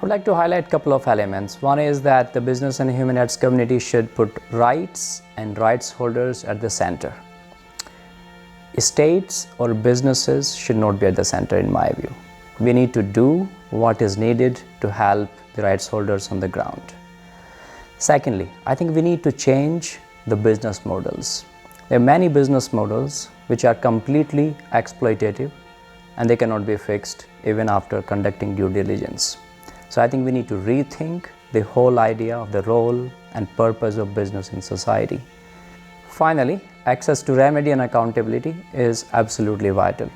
would like to highlight a couple of elements. One is that the business and human rights community should put rights and rights holders at the center. States or businesses should not be at the center, in my view. We need to do what is needed to help the rights holders on the ground. Secondly, I think we need to change the business models. There are many business models which are completely exploitative and they cannot be fixed even after conducting due diligence. So I think we need to rethink the whole idea of the role and purpose of business in society. Finally, access to remedy and accountability is absolutely vital.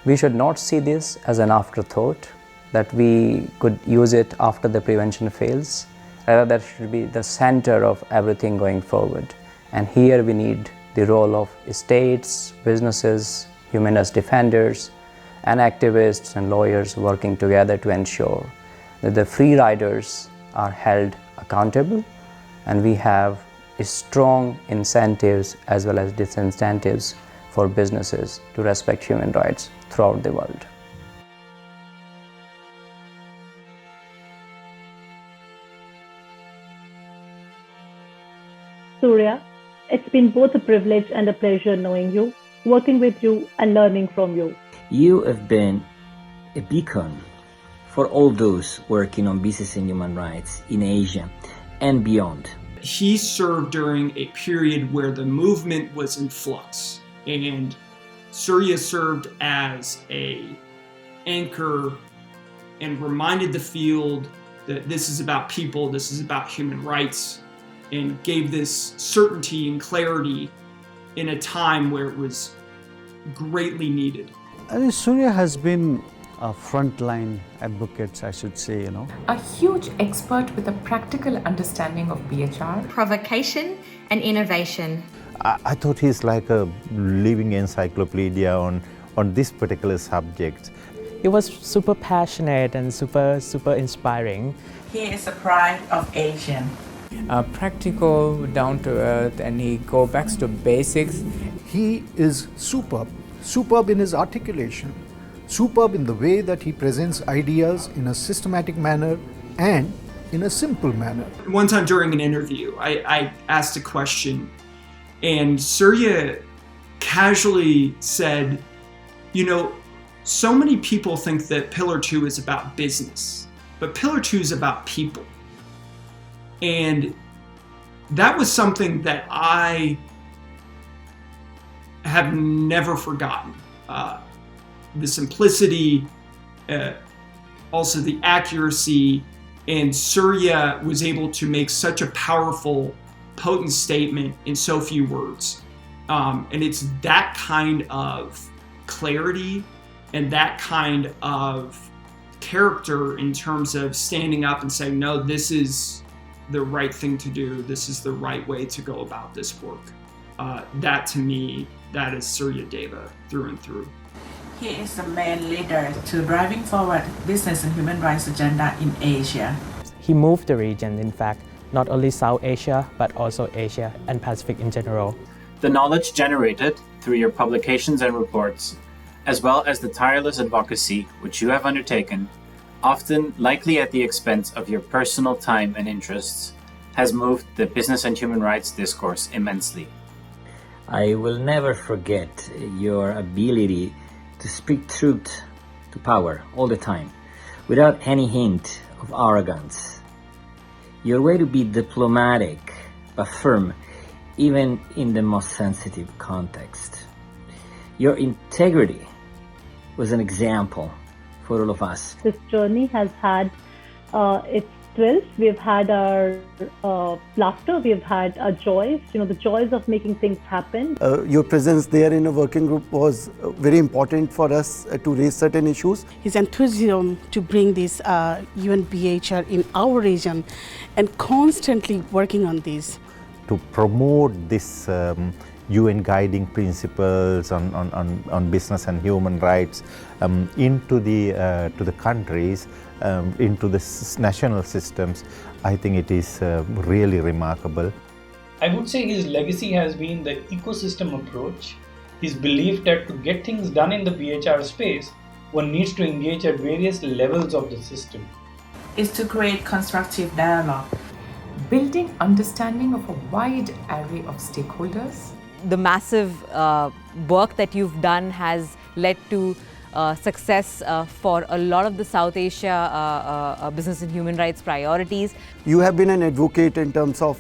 We should not see this as an afterthought, that we could use it after the prevention fails. Rather, that should be the center of everything going forward. And here we need the role of states, businesses, human rights defenders, and activists and lawyers working together to ensure that the free riders are held accountable and we have strong incentives as well as disincentives for businesses to respect human rights throughout the world. Surya, it's been both a privilege and a pleasure knowing you, working with you and learning from you. You have been a beacon for all those working on business and human rights in Asia and beyond. He served during a period where the movement was in flux, and Surya served as an anchor and reminded the field that this is about people, this is about human rights, and gave this certainty and clarity in a time where it was greatly needed. I think Surya has been a frontline advocate, I should say, A huge expert with a practical understanding of BHR, provocation and innovation. I thought he's like a living encyclopedia on this particular subject. He was super passionate and super inspiring. He is a pride of Asian. Practical, down to earth, and he goes back to basics. He is superb in his articulation, superb in the way that he presents ideas in a systematic manner and in a simple manner. One time during an interview, I asked a question, and Surya casually said, so many people think that Pillar 2 is about business, but Pillar 2 is about people. And that was something that I have never forgotten. The simplicity, also the accuracy, and Surya was able to make such a powerful, potent statement in so few words. And it's that kind of clarity and that kind of character in terms of standing up and saying, no, this is the right thing to do. This is the right way to go about this work. That to me, that is Surya Deva through and through. He is the main leader to driving forward business and human rights agenda in Asia. He moved the region, in fact, not only South Asia, but also Asia and Pacific in general. The knowledge generated through your publications and reports, as well as the tireless advocacy which you have undertaken, often likely at the expense of your personal time and interests, has moved the business and human rights discourse immensely. I will never forget your ability to speak truth to power all the time, without any hint of arrogance. Your way to be diplomatic but firm, even in the most sensitive context. Your integrity was an example for all of us. This journey has had its thrills. We've had our laughter. We've had our joys. The joys of making things happen. Your presence there in a working group was very important for us to raise certain issues. His enthusiasm to bring this UNBHR in our region and constantly working on this. To promote this UN guiding principles on business and human rights into the countries, into the national systems, I think it is really remarkable. I would say his legacy has been the ecosystem approach, his belief that to get things done in the BHR space, one needs to engage at various levels of the system. is to create constructive dialogue. Building understanding of a wide array of stakeholders. The massive work that you've done has led to success for a lot of the South Asia business and human rights priorities. You have been an advocate in terms of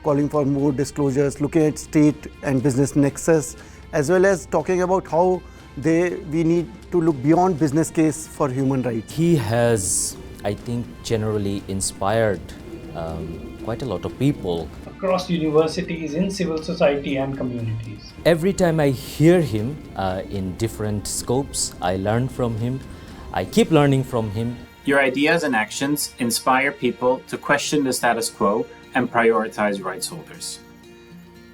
calling for more disclosures, looking at state and business nexus, as well as talking about how we need to look beyond business case for human rights. He has, I think, generally inspired quite a lot of people. Across universities, in civil society and communities. Every time I hear him in different scopes, I learn from him. I keep learning from him. Your ideas and actions inspire people to question the status quo and prioritize rights holders.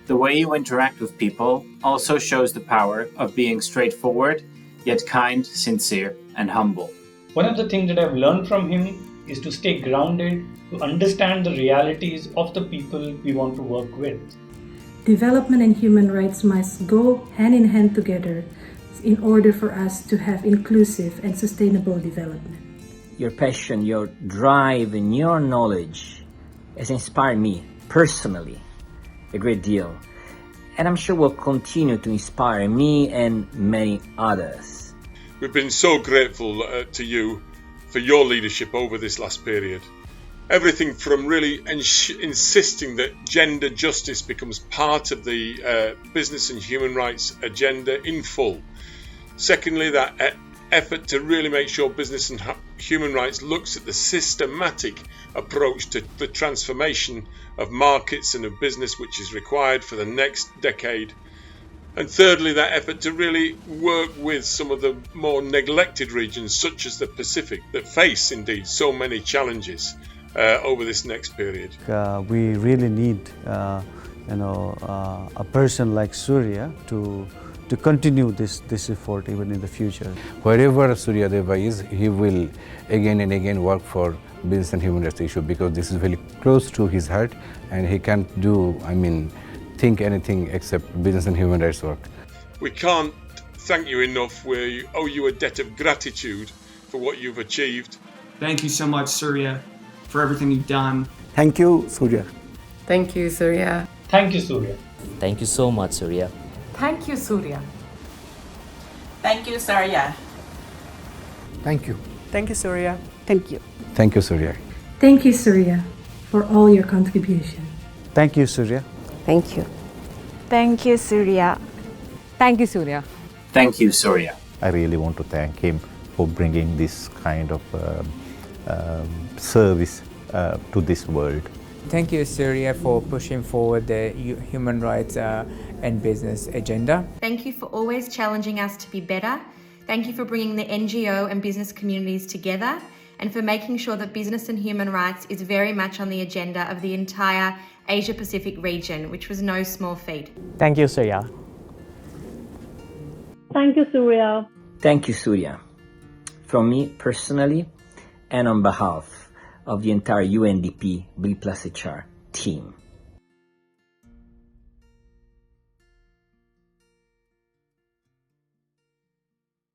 The way you interact with people also shows the power of being straightforward, yet kind, sincere, and humble. One of the things that I've learned from him is to stay grounded, to understand the realities of the people we want to work with. Development and human rights must go hand in hand together in order for us to have inclusive and sustainable development. Your passion, your drive, and your knowledge has inspired me personally a great deal. And I'm sure will continue to inspire me and many others. We've been so grateful to you for your leadership over this last period. Everything from really insisting that gender justice becomes part of the business and human rights agenda in full. Secondly, that effort to really make sure business and human rights looks at the systematic approach to the transformation of markets and of business which is required for the next decade. And thirdly, that effort to really work with some of the more neglected regions such as the Pacific that face indeed so many challenges over this next period. We really need a person like Surya to continue this effort even in the future. Wherever Surya Deva is, he will again and again work for business and human rights issue because this is very close to his heart and he can't think anything except business and human rights work. We can't thank you enough. We owe you a debt of gratitude for what you've achieved. Thank you so much, Surya, for everything you've done. Thank you, Surya. Thank you, Surya. Thank you, Surya. Thank you so much, Surya. Thank you, Surya. Thank you, Surya. Thank you. Thank you, Surya. Thank you. Thank you, Surya. Thank you, Surya, for all your contribution. Thank you, Surya. Thank you. Thank you, Surya. Thank you, Surya. Thank you, Surya. I really want to thank him for bringing this kind of service to this world. Thank you, Surya, for pushing forward the human rights and business agenda. Thank you for always challenging us to be better. Thank you for bringing the NGO and business communities together and for making sure that business and human rights is very much on the agenda of the entire Asia Pacific region, which was no small feat. Thank you, Surya. Thank you, Surya. Thank you, Surya. From me personally and on behalf of the entire UNDP B+HR team.